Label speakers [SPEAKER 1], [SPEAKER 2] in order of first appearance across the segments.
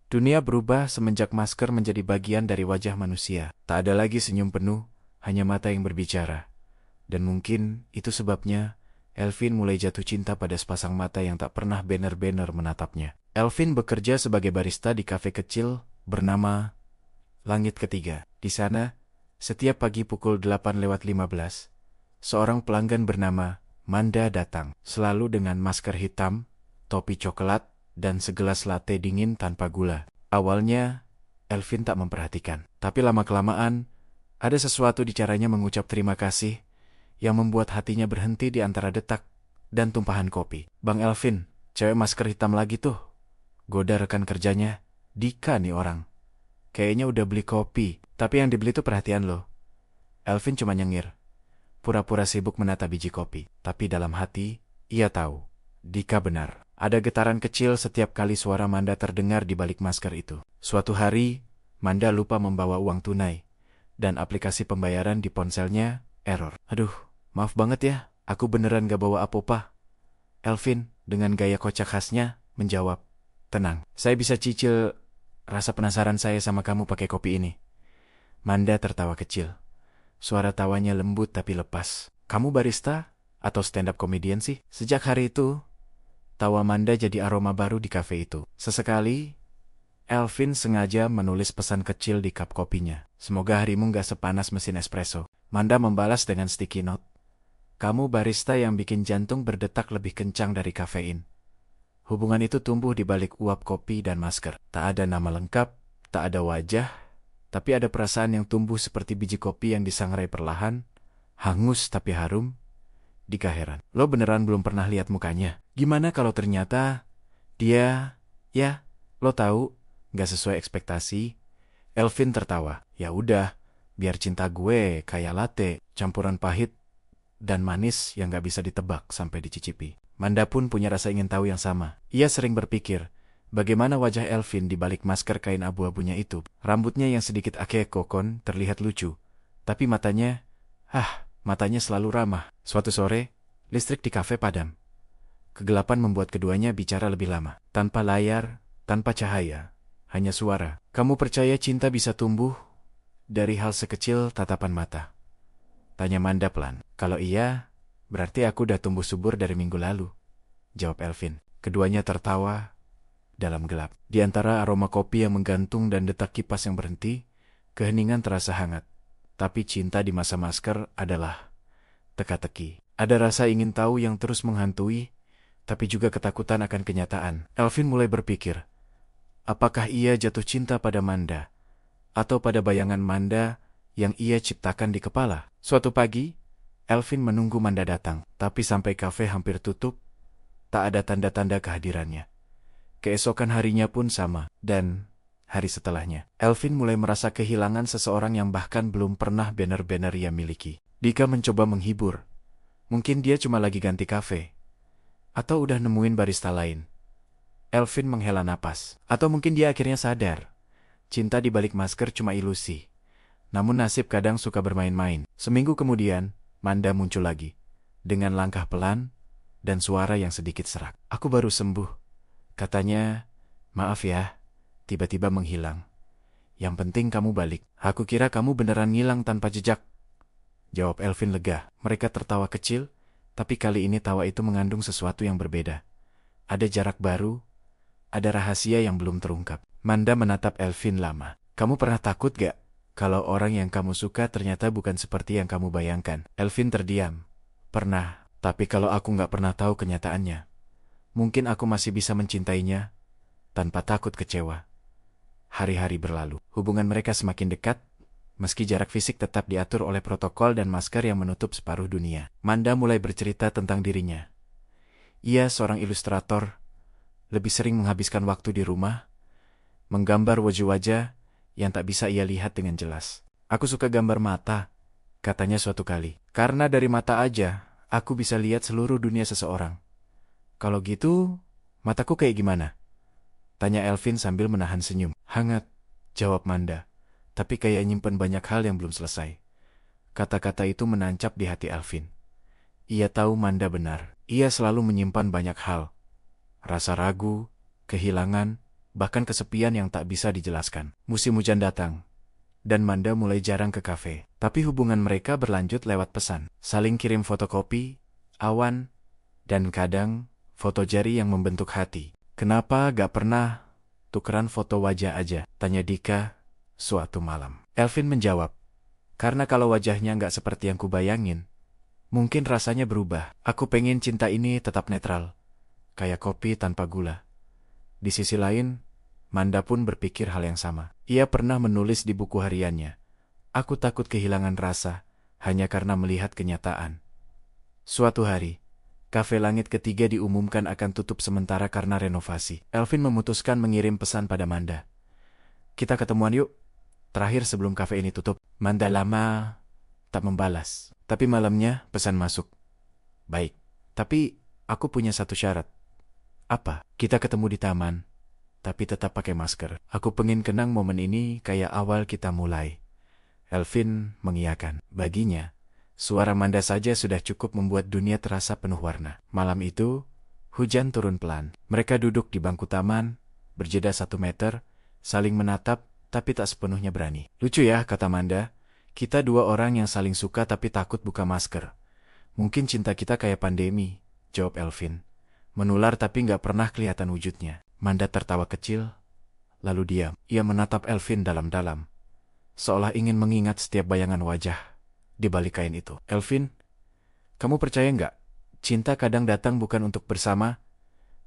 [SPEAKER 1] Dunia berubah semenjak masker menjadi bagian dari wajah manusia. Tak ada lagi senyum penuh, hanya mata yang berbicara. Dan mungkin itu sebabnya Elvin mulai jatuh cinta pada sepasang mata yang tak pernah benar-benar menatapnya. Elvin bekerja sebagai barista di kafe kecil bernama Langit Ketiga. Di sana, setiap pagi pukul 8:15, seorang pelanggan bernama Manda datang, selalu dengan masker hitam, topi coklat, dan segelas latte dingin tanpa gula. Awalnya, Elvin tak memperhatikan. Tapi lama-kelamaan, ada sesuatu di caranya mengucap terima kasih yang membuat hatinya berhenti di antara detak dan tumpahan kopi. Bang Elvin, cewek masker hitam lagi tuh. Goda rekan kerjanya, Dika nih orang. Kayaknya udah beli kopi, tapi yang dibeli tuh perhatian loh. Elvin cuma nyengir, pura-pura sibuk menata biji kopi. Tapi dalam hati, ia tahu, Dika benar. Ada getaran kecil setiap kali suara Manda terdengar di balik masker itu. Suatu hari, Manda lupa membawa uang tunai, dan aplikasi pembayaran di ponselnya error. Aduh, maaf banget ya, aku beneran gak bawa apa-apa. Elvin, dengan gaya kocak khasnya, menjawab, tenang, saya bisa cicil rasa penasaran saya sama kamu pakai kopi ini. Manda tertawa kecil. Suara tawanya lembut tapi lepas. Kamu barista atau stand-up comedian sih? Sejak hari itu, tawa Manda jadi aroma baru di kafe itu. Sesekali, Elvin sengaja menulis pesan kecil di cup kopinya. Semoga harimu gak sepanas mesin espresso. Manda membalas dengan sticky note. Kamu barista yang bikin jantung berdetak lebih kencang dari kafein. Hubungan itu tumbuh di balik uap kopi dan masker. Tak ada nama lengkap, tak ada wajah, tapi ada perasaan yang tumbuh seperti biji kopi yang disangrai perlahan, hangus tapi harum. Dika heran. Lo beneran belum pernah lihat mukanya? Gimana kalau ternyata dia, ya, lo tahu, gak sesuai ekspektasi? Elvin tertawa. Ya udah, biar cinta gue kayak latte, campuran pahit dan manis yang gak bisa ditebak sampai dicicipi. Manda pun punya rasa ingin tahu yang sama. Ia sering berpikir, bagaimana wajah Elvin di balik masker kain abu-abunya itu. Rambutnya yang sedikit akekokon terlihat lucu, tapi matanya selalu ramah. Suatu sore, listrik di kafe padam. Kegelapan membuat keduanya bicara lebih lama. Tanpa layar, tanpa cahaya, hanya suara. Kamu percaya cinta bisa tumbuh dari hal sekecil tatapan mata? Tanya Manda pelan. Kalau iya, berarti aku udah tumbuh subur dari minggu lalu, jawab Elvin. Keduanya tertawa dalam gelap. Di antara aroma kopi yang menggantung dan detak kipas yang berhenti, keheningan terasa hangat. Tapi cinta di masa masker adalah teka-teki. Ada rasa ingin tahu yang terus menghantui, tapi juga ketakutan akan kenyataan. Elvin mulai berpikir, apakah ia jatuh cinta pada Manda, atau pada bayangan Manda yang ia ciptakan di kepala? Suatu pagi, Elvin menunggu Manda datang, tapi sampai kafe hampir tutup, tak ada tanda-tanda kehadirannya. Keesokan harinya pun sama, dan hari setelahnya, Elvin mulai merasa kehilangan seseorang yang bahkan belum pernah benar-benar ia miliki. Dika mencoba menghibur. Mungkin dia cuma lagi ganti kafe. Atau udah nemuin barista lain. Elvin menghela napas. Atau mungkin dia akhirnya sadar. Cinta di balik masker cuma ilusi. Namun nasib kadang suka bermain-main. Seminggu kemudian, Manda muncul lagi. Dengan langkah pelan dan suara yang sedikit serak. Aku baru sembuh. Katanya, maaf ya. Tiba-tiba menghilang. Yang penting kamu balik. Aku kira kamu beneran ngilang tanpa jejak, jawab Elvin lega. Mereka tertawa kecil, tapi kali ini tawa itu mengandung sesuatu yang berbeda. Ada jarak baru, ada rahasia yang belum terungkap. Manda menatap Elvin lama. Kamu pernah takut gak kalau orang yang kamu suka ternyata bukan seperti yang kamu bayangkan? Elvin terdiam. Pernah, tapi kalau aku gak pernah tahu kenyataannya, mungkin aku masih bisa mencintainya tanpa takut kecewa. Hari-hari berlalu. Hubungan mereka semakin dekat, meski jarak fisik tetap diatur oleh protokol dan masker yang menutup separuh dunia. Manda mulai bercerita tentang dirinya. Ia seorang ilustrator, lebih sering menghabiskan waktu di rumah, menggambar wajah-wajah yang tak bisa ia lihat dengan jelas. Aku suka gambar mata, katanya suatu kali. Karena dari mata aja, aku bisa lihat seluruh dunia seseorang. Kalau gitu, mataku kayak gimana? Tanya Elvin sambil menahan senyum. Hangat, jawab Manda. Tapi kayak nyimpen banyak hal yang belum selesai. Kata-kata itu menancap di hati Elvin. Ia tahu Manda benar. Ia selalu menyimpan banyak hal. Rasa ragu, kehilangan, bahkan kesepian yang tak bisa dijelaskan. Musim hujan datang, dan Manda mulai jarang ke kafe. Tapi hubungan mereka berlanjut lewat pesan. Saling kirim fotokopi, awan, dan kadang foto jari yang membentuk hati. Kenapa gak pernah tukeran foto wajah aja? Tanya Dika suatu malam. Elvin menjawab, karena kalau wajahnya gak seperti yang kubayangin, mungkin rasanya berubah. Aku pengen cinta ini tetap netral, kayak kopi tanpa gula. Di sisi lain, Manda pun berpikir hal yang sama. Ia pernah menulis di buku hariannya, aku takut kehilangan rasa hanya karena melihat kenyataan. Suatu hari, kafe Langit Ketiga diumumkan akan tutup sementara karena renovasi. Elvin memutuskan mengirim pesan pada Manda. Kita ketemuan yuk, terakhir sebelum kafe ini tutup. Manda lama tak membalas. Tapi malamnya pesan masuk. Baik, tapi aku punya satu syarat. Apa? Kita ketemu di taman, tapi tetap pakai masker. Aku pengen kenang momen ini kayak awal kita mulai. Elvin mengiyakan. Baginya, suara Manda saja sudah cukup membuat dunia terasa penuh warna. Malam itu, hujan turun pelan. Mereka duduk di bangku taman, berjeda 1 meter, saling menatap, tapi tak sepenuhnya berani. Lucu ya, kata Manda. Kita dua orang yang saling suka tapi takut buka masker. Mungkin cinta kita kayak pandemi, jawab Elvin. Menular tapi nggak pernah kelihatan wujudnya. Manda tertawa kecil, lalu diam. Ia menatap Elvin dalam-dalam, seolah ingin mengingat setiap bayangan wajah di balik kain itu. Elvin, kamu percaya nggak? Cinta kadang datang bukan untuk bersama,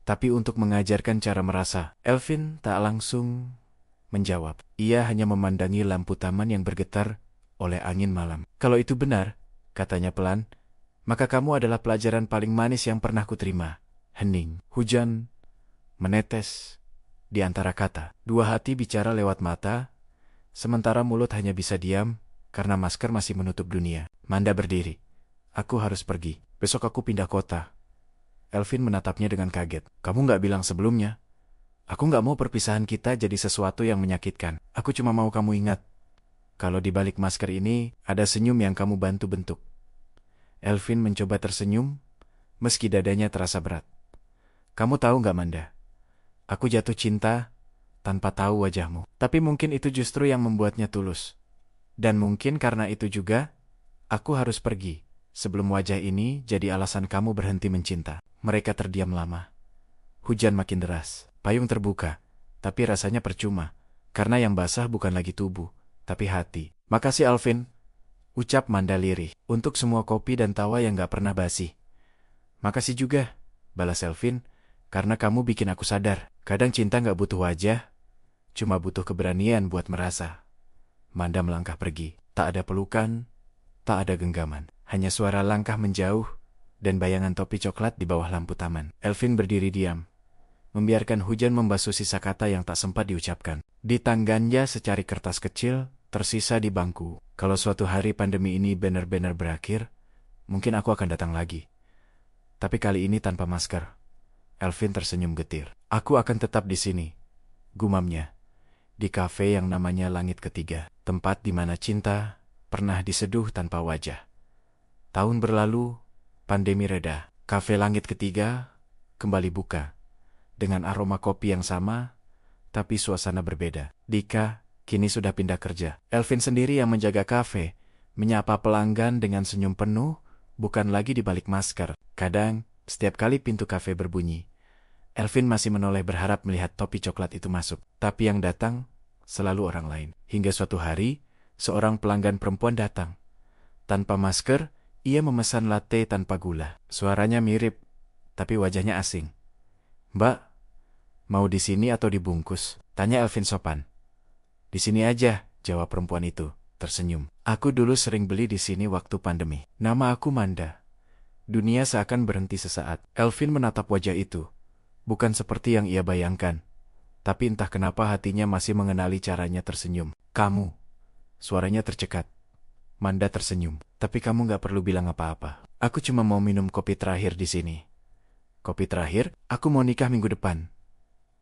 [SPEAKER 1] tapi untuk mengajarkan cara merasa. Elvin tak langsung menjawab. Ia hanya memandangi lampu taman yang bergetar oleh angin malam. Kalau itu benar, katanya pelan, maka kamu adalah pelajaran paling manis yang pernah kuterima. Hening. Hujan menetes di antara kata. Dua hati bicara lewat mata, sementara mulut hanya bisa diam karena masker masih menutup dunia. Manda berdiri. Aku harus pergi. Besok aku pindah kota. Elvin menatapnya dengan kaget. Kamu nggak bilang sebelumnya? Aku nggak mau perpisahan kita jadi sesuatu yang menyakitkan. Aku cuma mau kamu ingat, kalau di balik masker ini ada senyum yang kamu bantu bentuk. Elvin mencoba tersenyum, meski dadanya terasa berat. Kamu tahu nggak, Manda? Aku jatuh cinta tanpa tahu wajahmu. Tapi mungkin itu justru yang membuatnya tulus. Dan mungkin karena itu juga, aku harus pergi sebelum wajah ini jadi alasan kamu berhenti mencinta. Mereka terdiam lama. Hujan makin deras. Payung terbuka, tapi rasanya percuma. Karena yang basah bukan lagi tubuh, tapi hati. Makasih Alvin, ucap Manda lirih, untuk semua kopi dan tawa yang gak pernah basi. Makasih juga, balas Elvin, karena kamu bikin aku sadar. Kadang cinta gak butuh wajah, cuma butuh keberanian buat merasa. Manda melangkah pergi. Tak ada pelukan, tak ada genggaman. Hanya suara langkah menjauh dan bayangan topi coklat di bawah lampu taman. Elvin berdiri diam, membiarkan hujan membasuh sisa kata yang tak sempat diucapkan. Di tangannya secari kertas kecil tersisa di bangku. Kalau suatu hari pandemi ini benar-benar berakhir, mungkin aku akan datang lagi. Tapi kali ini tanpa masker. Elvin tersenyum getir. Aku akan tetap di sini, gumamnya. Di kafe yang namanya Langit Ketiga. Tempat di mana cinta pernah diseduh tanpa wajah. Tahun berlalu, pandemi reda. Kafe Langit Ketiga kembali buka. Dengan aroma kopi yang sama, tapi suasana berbeda. Dika kini sudah pindah kerja. Elvin sendiri yang menjaga kafe, menyapa pelanggan dengan senyum penuh, bukan lagi di balik masker. Kadang, setiap kali pintu kafe berbunyi, Elvin masih menoleh berharap melihat topi coklat itu masuk. Tapi yang datang selalu orang lain. Hingga suatu hari, seorang pelanggan perempuan datang. Tanpa masker, ia memesan latte tanpa gula. Suaranya mirip, tapi wajahnya asing. Mbak, mau di sini atau dibungkus? Tanya Elvin sopan. Di sini aja, jawab perempuan itu, tersenyum. Aku dulu sering beli di sini waktu pandemi. Nama aku Manda. Dunia seakan berhenti sesaat. Elvin menatap wajah itu. Bukan seperti yang ia bayangkan. Tapi entah kenapa hatinya masih mengenali caranya tersenyum. Kamu. Suaranya tercekat. Manda tersenyum. Tapi kamu gak perlu bilang apa-apa. Aku cuma mau minum kopi terakhir di sini. Kopi terakhir? Aku mau nikah minggu depan,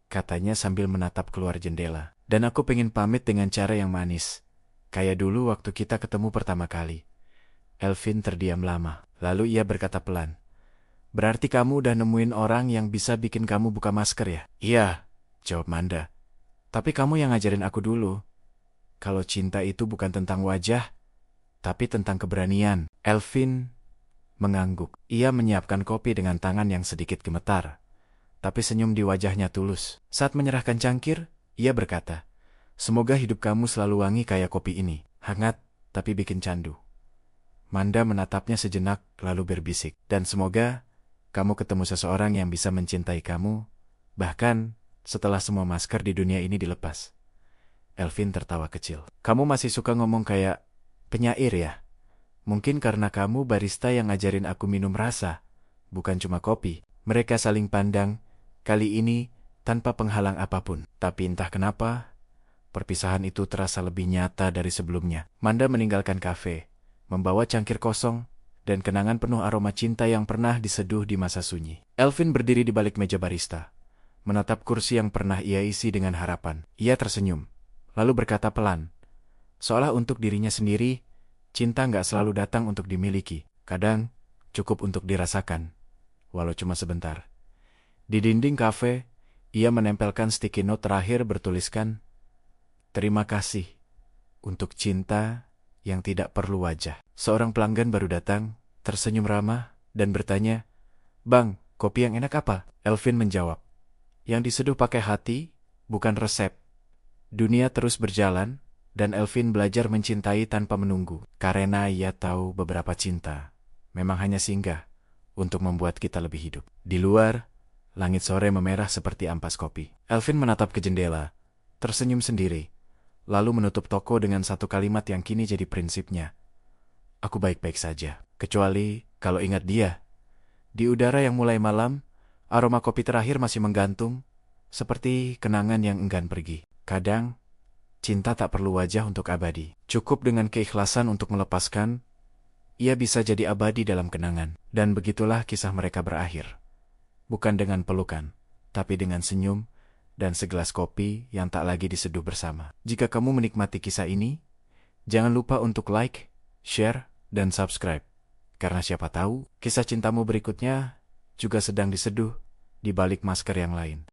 [SPEAKER 1] katanya sambil menatap keluar jendela. Dan aku pengen pamit dengan cara yang manis. Kayak dulu waktu kita ketemu pertama kali. Elvin terdiam lama. Lalu ia berkata pelan. Berarti kamu udah nemuin orang yang bisa bikin kamu buka masker ya? Iya, jawab Manda. Tapi kamu yang ngajarin aku dulu. Kalau cinta itu bukan tentang wajah, tapi tentang keberanian. Elvin mengangguk. Ia menyiapkan kopi dengan tangan yang sedikit gemetar, tapi senyum di wajahnya tulus. Saat menyerahkan cangkir, ia berkata, "Semoga hidup kamu selalu wangi kayak kopi ini. Hangat, tapi bikin candu." Manda menatapnya sejenak lalu berbisik, "Dan semoga kamu ketemu seseorang yang bisa mencintai kamu, bahkan setelah semua masker di dunia ini dilepas." Elvin tertawa kecil. "Kamu masih suka ngomong kayak penyair ya? Mungkin karena kamu barista yang ngajarin aku minum rasa, bukan cuma kopi." Mereka saling pandang, kali ini tanpa penghalang apapun. Tapi entah kenapa, perpisahan itu terasa lebih nyata dari sebelumnya. Manda meninggalkan kafe, membawa cangkir kosong dan kenangan penuh aroma cinta yang pernah diseduh di masa sunyi. Elvin berdiri di balik meja barista, menatap kursi yang pernah ia isi dengan harapan. Ia tersenyum, lalu berkata pelan, seolah untuk dirinya sendiri, cinta nggak selalu datang untuk dimiliki. Kadang cukup untuk dirasakan, walau cuma sebentar. Di dinding kafe, ia menempelkan sticky note terakhir bertuliskan, "Terima kasih untuk cinta yang tidak perlu wajah." Seorang pelanggan baru datang, tersenyum ramah, dan bertanya, "Bang, kopi yang enak apa?" Elvin menjawab, "Yang diseduh pakai hati, bukan resep." Dunia terus berjalan, dan Elvin belajar mencintai tanpa menunggu. Karena ia tahu beberapa cinta memang hanya singgah untuk membuat kita lebih hidup. Di luar, langit sore memerah seperti ampas kopi. Elvin menatap ke jendela, tersenyum sendiri, lalu menutup toko dengan satu kalimat yang kini jadi prinsipnya. "Aku baik-baik saja, kecuali kalau ingat dia." Di udara yang mulai malam, aroma kopi terakhir masih menggantung, seperti kenangan yang enggan pergi. Kadang, cinta tak perlu wajah untuk abadi. Cukup dengan keikhlasan untuk melepaskan, ia bisa jadi abadi dalam kenangan. Dan begitulah kisah mereka berakhir. Bukan dengan pelukan, tapi dengan senyum dan segelas kopi yang tak lagi diseduh bersama. Jika kamu menikmati kisah ini, jangan lupa untuk like, share, dan subscribe. Karena siapa tahu, kisah cintamu berikutnya juga sedang diseduh di balik masker yang lain.